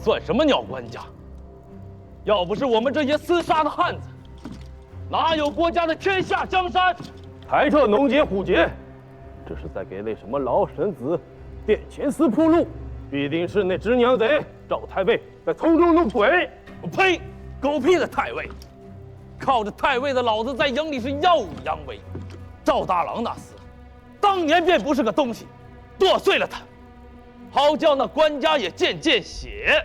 算什么鸟官家？要不是我们这些厮杀的汉子，哪有国家的天下江山？抬这农杰虎杰，这是在给那什么老臣子殿前司铺路，必定是那只娘贼赵太尉在从中弄鬼。呸！狗屁的太尉！靠着太尉的老子在营里是耀武扬威。赵大郎那厮，当年便不是个东西，剁碎了他，好叫那官家也见见血。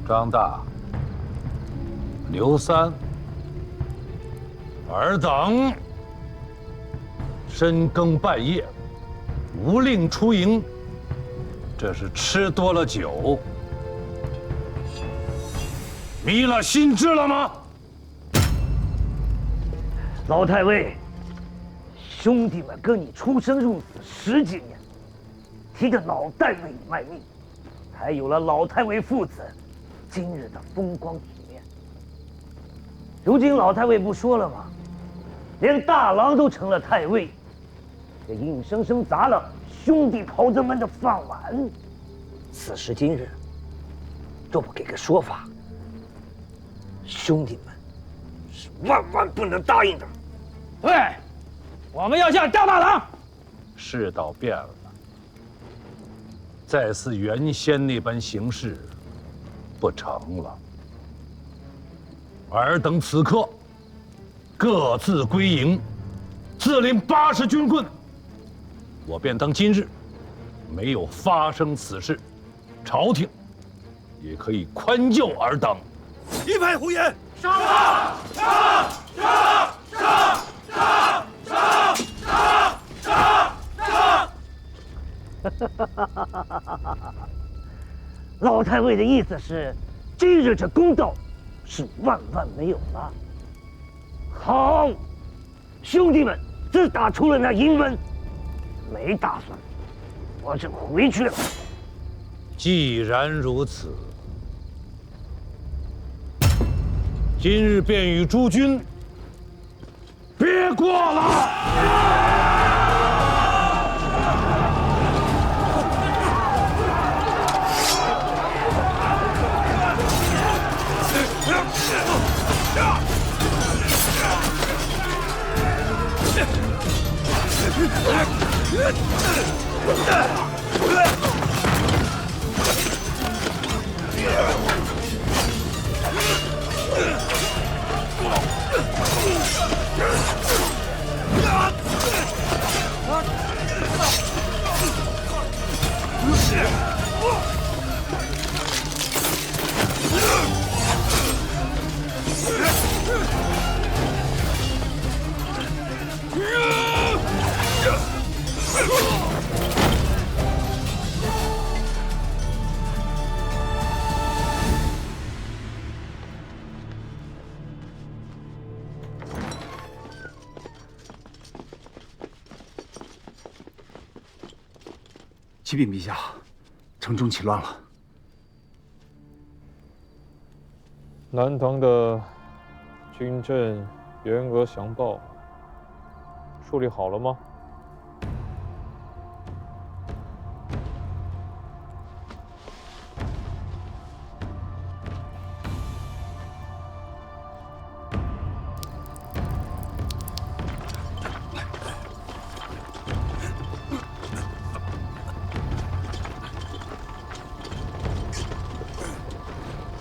张大、刘三尔等深更半夜无令出营，这是吃多了酒，迷了心智了吗？老太尉，兄弟们跟你出生入死10几年，替着老太尉卖命，才有了老太尉父子今日的风光体面。如今老太尉不说了吗？连大郎都成了太尉，也硬生生砸了兄弟袍子们的饭碗。此时今日，若不给个说法，兄弟们是万万不能答应的。对，我们要向赵大郎。世道变了，再似原先那般行事不成了。尔等此刻各自归营，自领80军棍。我便当今日没有发生此事，朝廷也可以宽宥尔等。一派胡言！老太尉的意思是，今日这公道是万万没有了。好，兄弟们自打出了那营门，没打算我就回去了。既然如此，今日便与诸军别过了。启禀陛下，城中起乱了。南唐的军阵员额详报处理好了吗？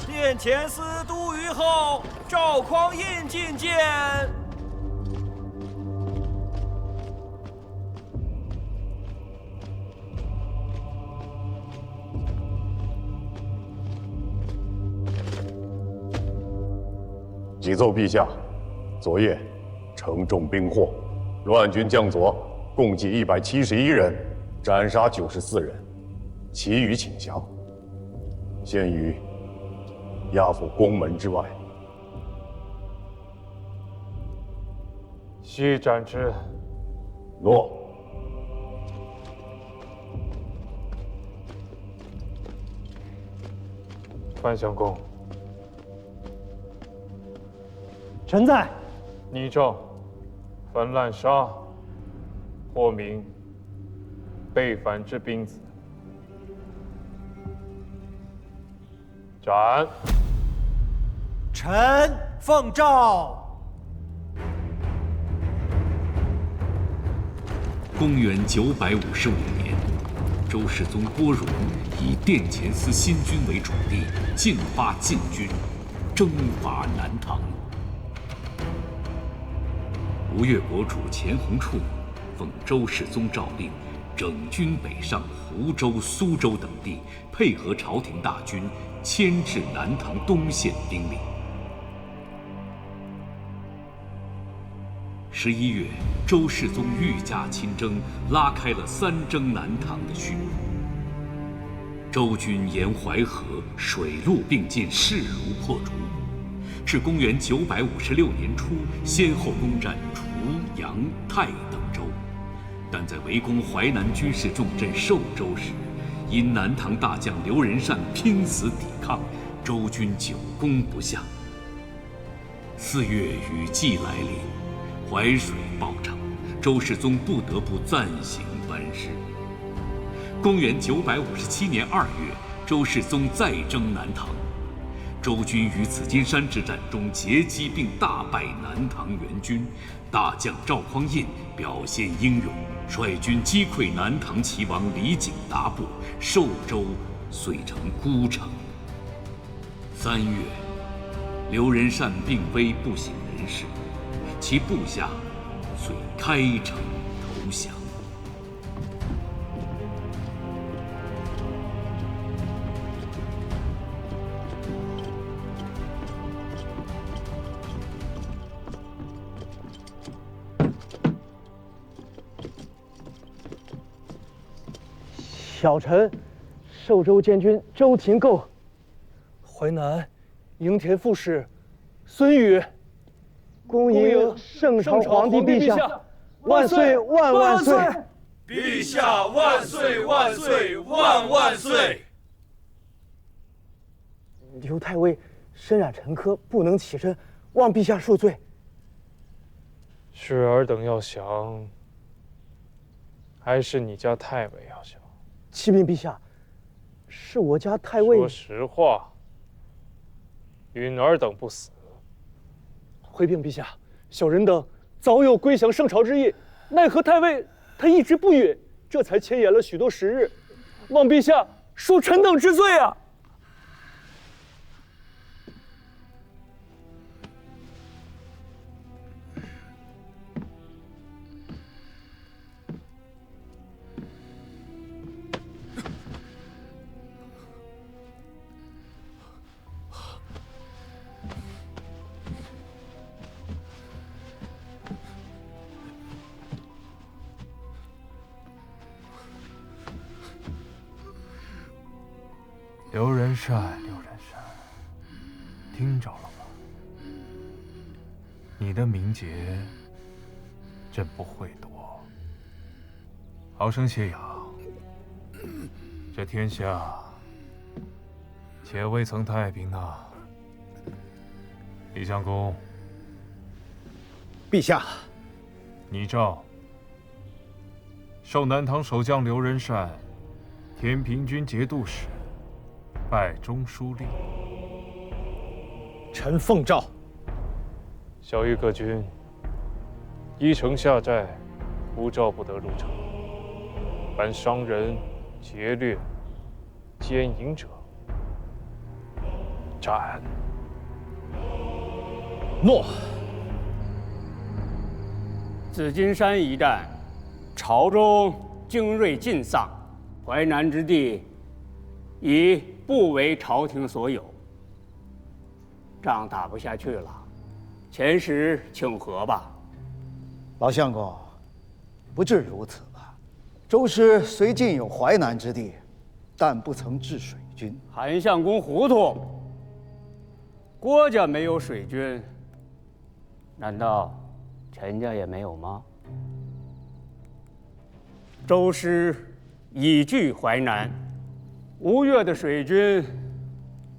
殿前司都虞候赵匡胤觐见。启奏陛下，昨夜城中兵祸，乱军将佐共计171人，斩杀94人，其余请降，现于押赴宫门之外。悉斩之。诺。范相公，臣在。拟诏凡滥杀或明背反之兵子，斩。臣奉诏。公元955年，周世宗郭荣以殿前司新君为主力，进发禁军，征伐南唐。吴越国主钱弘处奉周世宗诏令，整军北上湖州、苏州等地，配合朝廷大军，牵制南唐东线兵力。11月，周世宗御驾亲征，拉开了三征南唐的序幕。周军沿淮河，水陆并进，势如破竹。至公元956年初，先后攻占滁、阳、泰等州，但在围攻淮南军事重镇寿州时，因南唐大将刘仁善拼死抵抗，周军久攻不下。4月雨季来临，淮水暴涨，周世宗不得不暂行班师。公元957年2月，周世宗再征南唐。周军于紫金山之战中截击并大败南唐援军，大将赵匡胤表现英勇，率军击溃南唐齐王李景达部，寿州遂成孤城。3月，刘仁善病危不省人事，其部下遂开城投降。小臣，寿州监军周廷构。淮南营田副使孙宇。恭迎圣朝皇帝陛下，万岁万万岁！陛下万岁万岁万万岁！刘太尉身染沉疴，不能起身，望陛下恕罪。是尔等要降，还是你家太尉要降？启禀陛下，是我家太尉。说实话，允尔等不死。回禀陛下，小人等早有归降圣朝之意，奈何太尉他一直不允，这才牵延了许多时日，望陛下恕臣等之罪啊！刘仁善，刘仁善，听着了吗？你的名节，朕不会夺。好生歇养。这天下，且未曾太平呢。李相公，陛下，拟诏授南唐守将刘仁善天平军节度使。拜中书令。臣奉诏。小谕各军：依城下寨，无诏不得入城。凡伤人、劫掠、奸淫者，斩。诺。紫金山一战，朝中精锐尽丧，淮南之地已不为朝廷所有，仗打不下去了，遣使请和吧。老相公，不至如此吧？周师虽尽有淮南之地，但不曾置水军。韩相公糊涂，郭家没有水军，难道陈家也没有吗？周师已据淮南。吴越的水军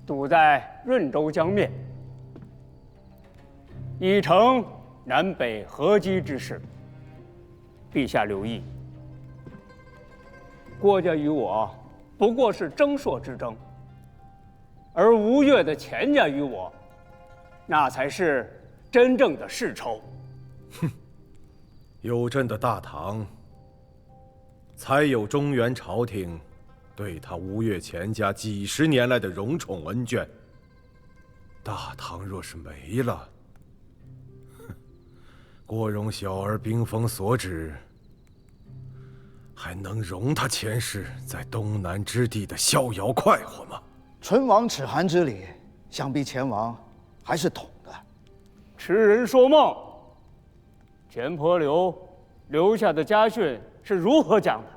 堵在润州江面，已成南北合击之势。陛下留意，郭家与我不过是争硕之争，而吴越的钱家与我，那才是真正的世仇。哼，有朕的大唐，才有中原朝廷对他吴越钱家几十年来的荣宠恩眷。大唐若是没了，郭荣小儿兵锋所指，还能容他前世在东南之地的逍遥快活吗？唇亡齿寒之礼，想必钱王还是懂的。痴人说梦。钱婆刘留下的家训是如何讲的？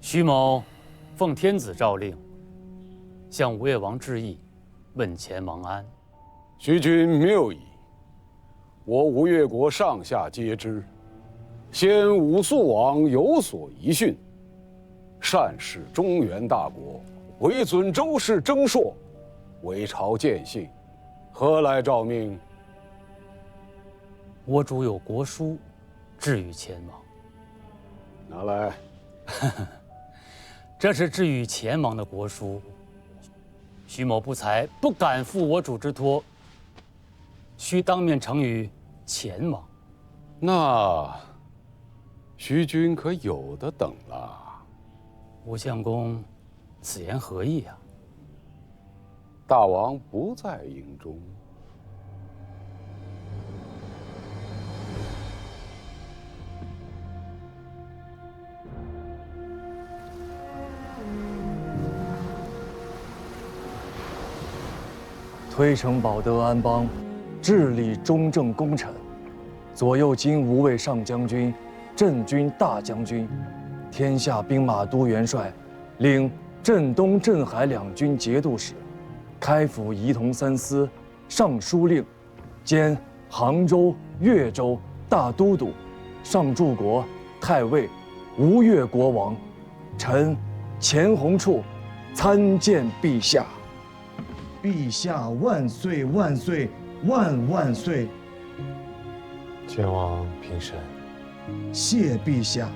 徐某奉天子诏令，向吴越王致意，问钱王安。徐君谬矣。我吴越国上下皆知，先武肃王有所遗训，善事中原大国，唯尊周氏征硕，为朝见信，何来诏命？我主有国书，致与钱王。拿来。这是致与钱王的国书，徐某不才，不敢负我主之托，须当面呈与钱王。那徐君可有的等了。吴相公，此言何意啊？大王不在营中。推诚保德安邦，治理中正功臣，左右金吾卫上将军、镇军大将军，天下兵马都元帅，领镇东、镇海两军节度使，开府仪同三司、尚书令，兼杭州、越州大都督、上柱国、太尉、吴越国王，臣钱弘处参见陛下。陛下万岁万岁万万岁！前王平身。谢陛下。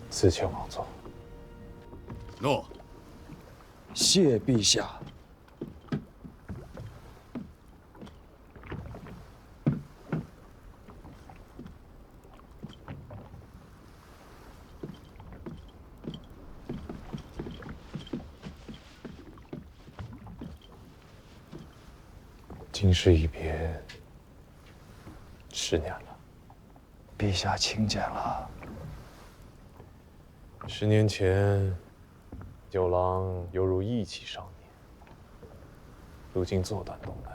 赐前王坐。诺。谢陛下。今世一别10年了，陛下请见了。10年前，九郎犹如义气少年，如今坐断东南，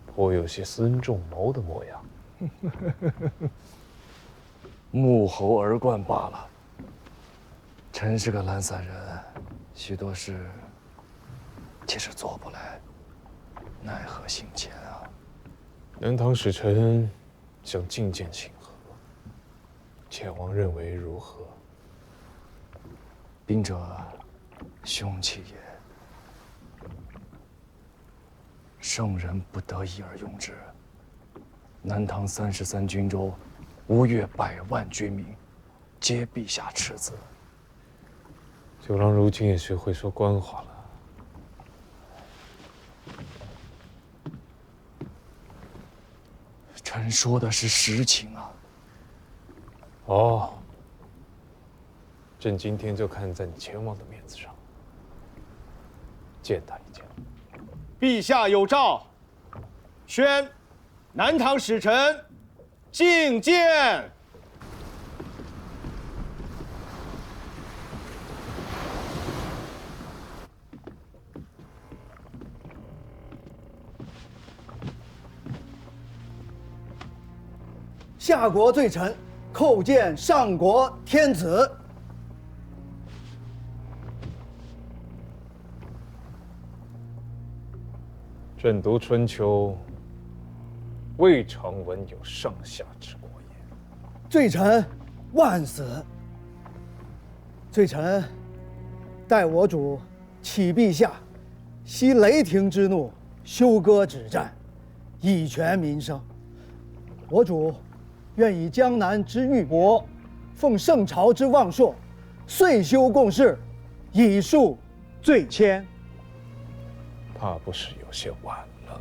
颇有些孙仲谋的模样。沐猴而冠罢了。臣是个懒散人，许多事其实做不来。奈何心前啊！南唐使臣想觐见请和，前王认为如何？兵者，凶器也。圣人不得已而用之。南唐33军州，吴越100万军民，皆陛下斥责。九郎如今也学会说官话了。臣说的是实情啊。哦，朕今天就看在你前王的面子上，见他一见。陛下有诏，宣南唐使臣觐见。下国罪臣叩见上国天子。朕读《春秋》，未尝闻有上下之过也。罪臣万死。罪臣待我主启陛下息雷霆之怒，休割止战，以全民生。我主愿以江南之玉帛，奉圣朝之望朔，岁修共事，以恕罪愆。怕不是有些晚了。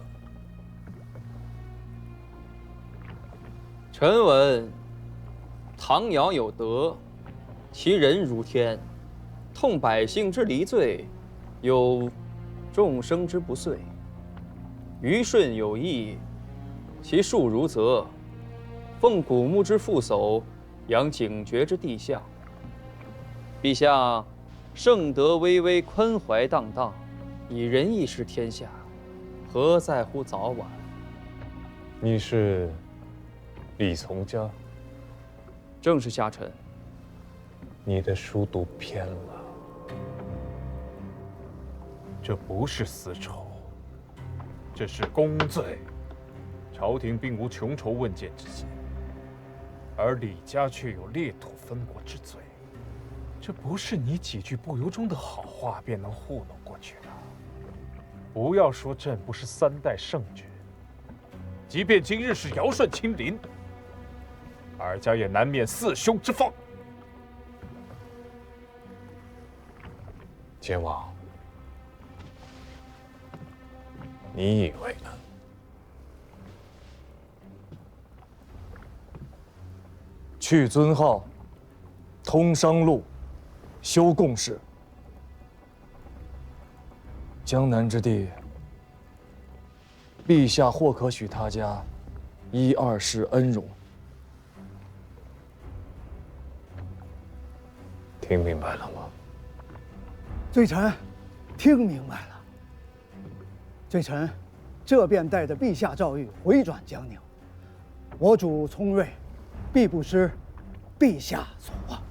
臣闻唐尧有德，其人如天，痛百姓之离罪，有众生之不遂。虞舜有义，其术如泽，奉古木之副叟，养警觉之地象。陛下圣德巍巍，宽怀荡荡，以仁义治天下，何在乎早晚？你是李从家？正是下臣。你的书读偏了。这不是私仇，这是公罪。朝廷并无穷仇问谏之嫌，而李家却有裂土分国之罪。这不是你几句不由衷的好话便能糊弄过去的。不要说朕不是3代圣君，即便今日是尧舜亲临，尔家也难免4兄之放。奸王，你以为呢？去尊号，通商路，修共事。江南之地，陛下或可许他家1、2世恩荣。听明白了吗？罪臣听明白了。罪臣这便带着陛下诏谕回转江宁。我主聪睿，必不失陛下所望。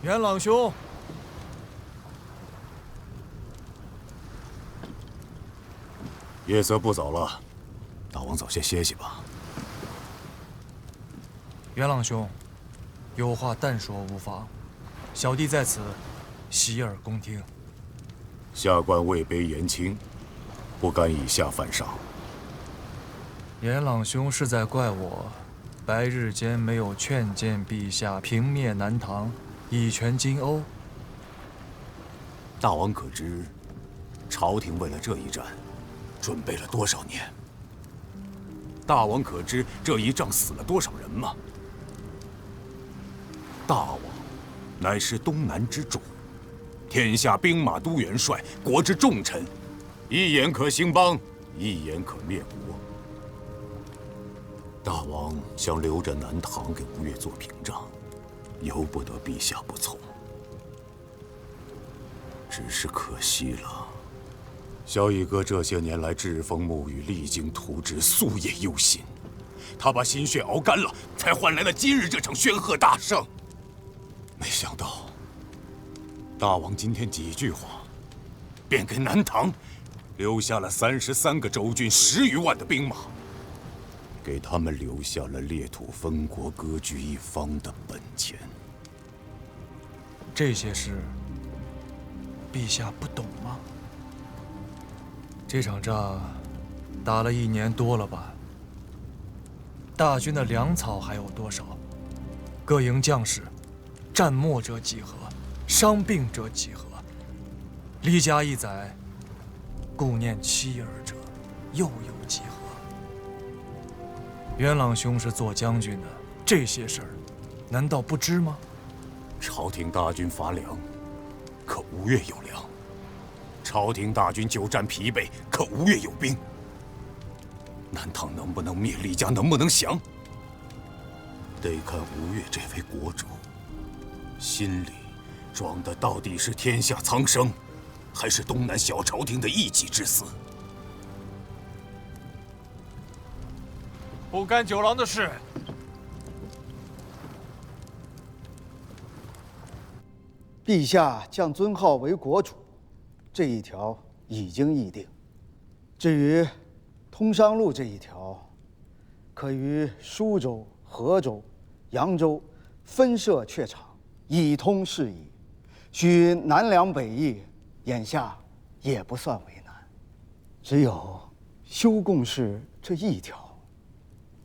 元朗兄，夜色不早了，大王早些歇息吧。元朗兄，有话但说无妨，小弟在此，洗耳恭听。下官位卑言轻，不敢以下犯上。元朗兄是在怪我，白日间没有劝谏陛下平灭南唐，以全金瓯。大王可知，朝廷为了这一战，准备了多少年？大王可知这一仗死了多少人吗？大王乃是东南之主，天下兵马都元帅，国之重臣，一言可兴邦，一言可灭国。大王想留着南唐给吴越做屏障，由不得陛下不从。只是可惜了，萧逸哥这些年来栉风沐雨，励精图治，夙夜忧心。他把心血熬干了，才换来了今日这场轩赫大胜。没想到，大王今天几句话，便给南唐留下了33个州郡，10余万的兵马，给他们留下了裂土分国、割据一方的本钱。这些事，陛下不懂吗？这场仗打了1年多了吧？大军的粮草还有多少？各营将士，战没者几何？伤病者几何？离家1载，顾念妻儿者又有几何？元朗兄是做将军的，这些事儿，难道不知吗？朝廷大军乏粮，可吴越有粮；朝廷大军久战疲惫，可吴越有兵。南唐能不能灭，李家能不能降，得看吴越这位国主心里装的到底是天下苍生，还是东南小朝廷的一己之私。不干酒廊的事。陛下降尊号为国主，这一条已经议定。至于通商路这一条，可于舒州、河州、扬州分设榷场，以通事宜。许南梁北议，眼下也不算为难。只有修贡事这一条，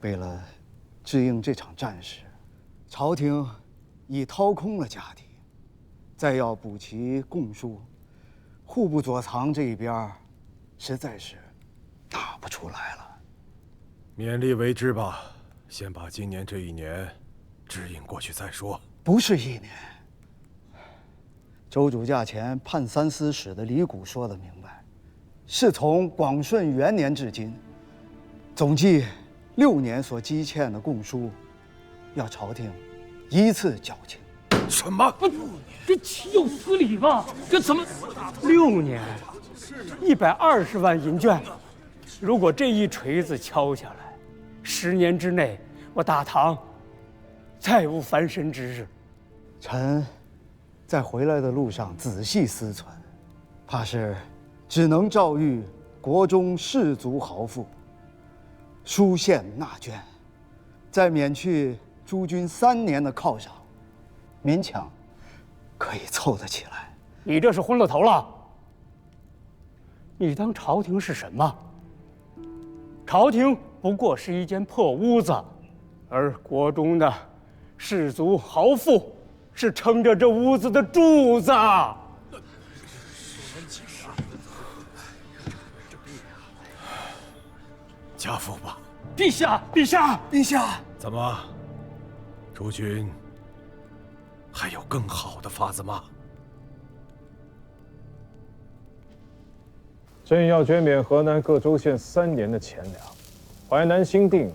为了支应这场战事，朝廷已掏空了家底。再要补齐贡书，户部左藏这一边，实在是打不出来了。勉力为之吧，先把今年这一年支应过去再说。不是一年。周主驾前判三司使的李谷说得明白，是从广顺元年至今，总计6年所积欠的贡书，要朝廷依次缴清。什么？这岂有此理吧？这怎么？6年，120万银券，如果这一锤子敲下来，10年之内，我大唐再无翻身之日。臣在回来的路上仔细思忖，怕是只能诏谕国中士族豪富书县纳捐，再免去诸军3年的犒赏，勉强可以凑得起来。你这是昏了头了！你当朝廷是什么？朝廷不过是一间破屋子，而国中的士族豪富是撑着这屋子的柱子。家父吧。陛下，陛下，陛下！怎么，诸君还有更好的法子吗？朕要捐免河南各州县3年的钱粮，淮南新定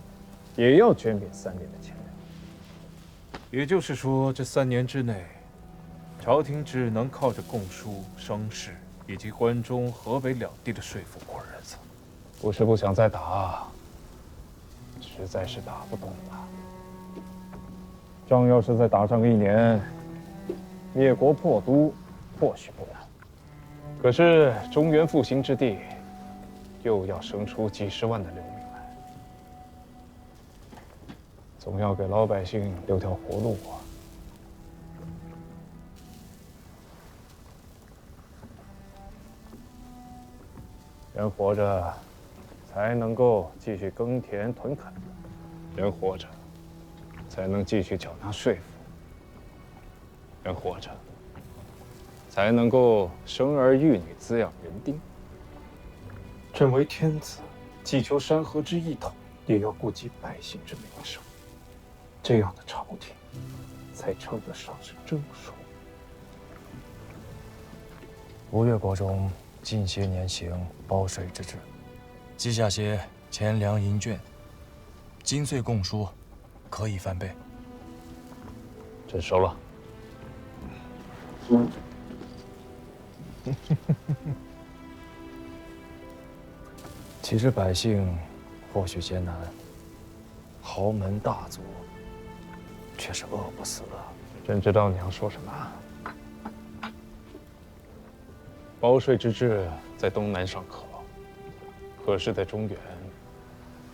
也要捐免3年的钱粮。也就是说，这3年之内，朝廷只能靠着贡书、声势以及关中、河北两地的税赋过日子。不是不想再打，实在是打不动了。仗要是再打上1年，灭国破都或许不难。可是中原复兴之地，又要生出几10万的流民来，总要给老百姓留条活路啊！人活着，才能够继续耕田屯垦；人活着，才能继续缴纳税赋；人活着，才能够生儿育女，滋养人丁。朕为天子，既求山河之一统，也要顾及百姓之民生。这样的朝廷，才称得上是正数。吴越国中近些年行包税之制，记下些钱粮银券，金岁贡书，可以翻倍。朕收了。其实百姓或许艰难，豪门大族却是饿不死的。朕知道你要说什么。包税之制在东南尚可，可是在中原，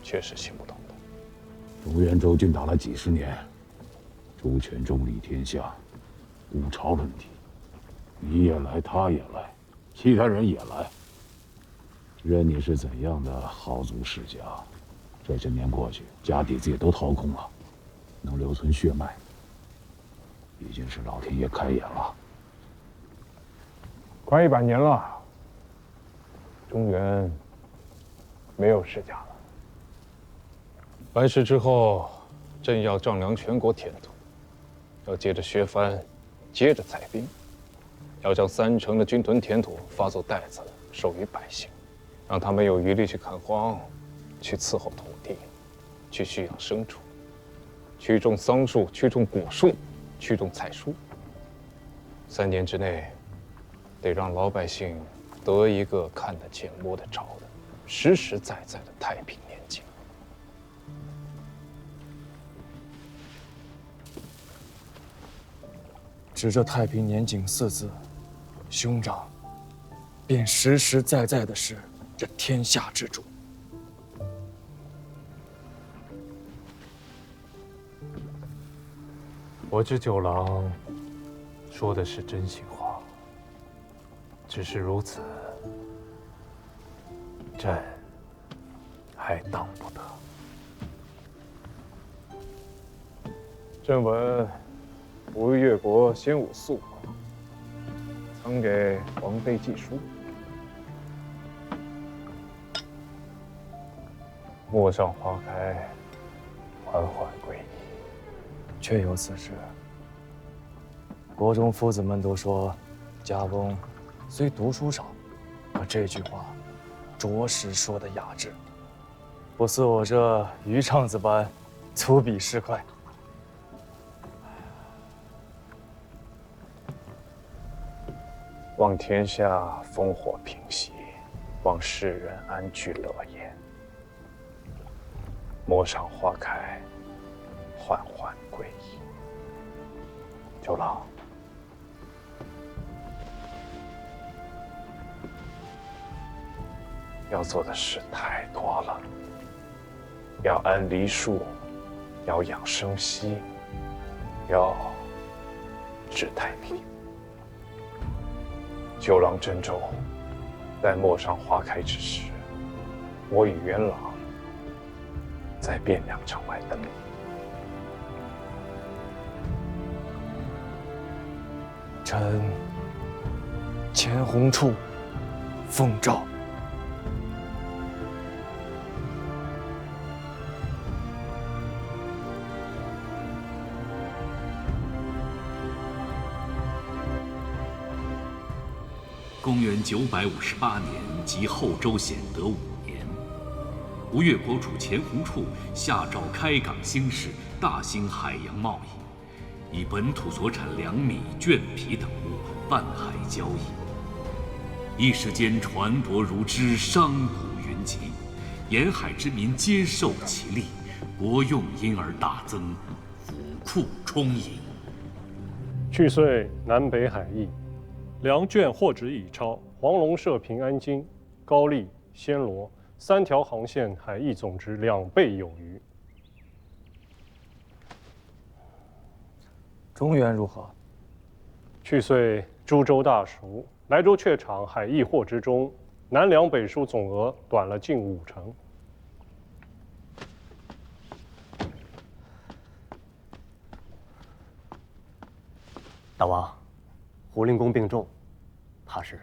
却是行不通的。中原周军打了几10年，主权重理天下，五朝问题，你也来，他也来，其他人也来。任你是怎样的豪族世家，这些年过去，家底子也都掏空了，能留存血脉，已经是老天爷开眼了。快100年了，中原没有世家了。完事之后，朕要丈量全国田土，要接着削藩，接着裁兵，要将3成的军屯田土发作袋子，授予百姓，让他们有余力去垦荒，去伺候土地，去蓄养牲畜，去种桑树，去种果树，去种菜蔬。3年之内，得让老百姓得一个看得见摸得着的、实实在在的太平年景。指着太平年景4字，兄长便实实在在的是这天下之主。我知九郎说的是真心话，只是如此，朕还当不得。朕闻吴越国先武肃王曾给王妃寄书，陌上花开，缓缓归矣。确有此事。国中夫子们都说，家翁虽读书少，可这句话着实说得雅致，不似我这渔唱子般粗鄙市侩。望天下烽火平息，望世人安居乐业。陌上花开，缓缓归矣。九郎，要做的事太多了，要安梨树，要养生息，要治太平。九郎珍重，待陌上花开之时，我与元朗在汴梁城外等你。臣前鸿处奉诏。公元958年即后周显德5年，吴越国主钱弘处下诏开港兴市，大兴海洋贸易，以本土所产粮米、绢皮等物泛海交易。一时间船舶如织，商贾云集，沿海之民皆受其利，国用因而大增，府库充盈。去岁南北海役，粮绢货值已超黄龙社平安京、高丽、暹罗3条航线海役总值2倍有余。中原如何？去岁株洲大熟，莱州榷场海役货之中，南粮北输总额短了近50%。大王，胡令公病重，怕是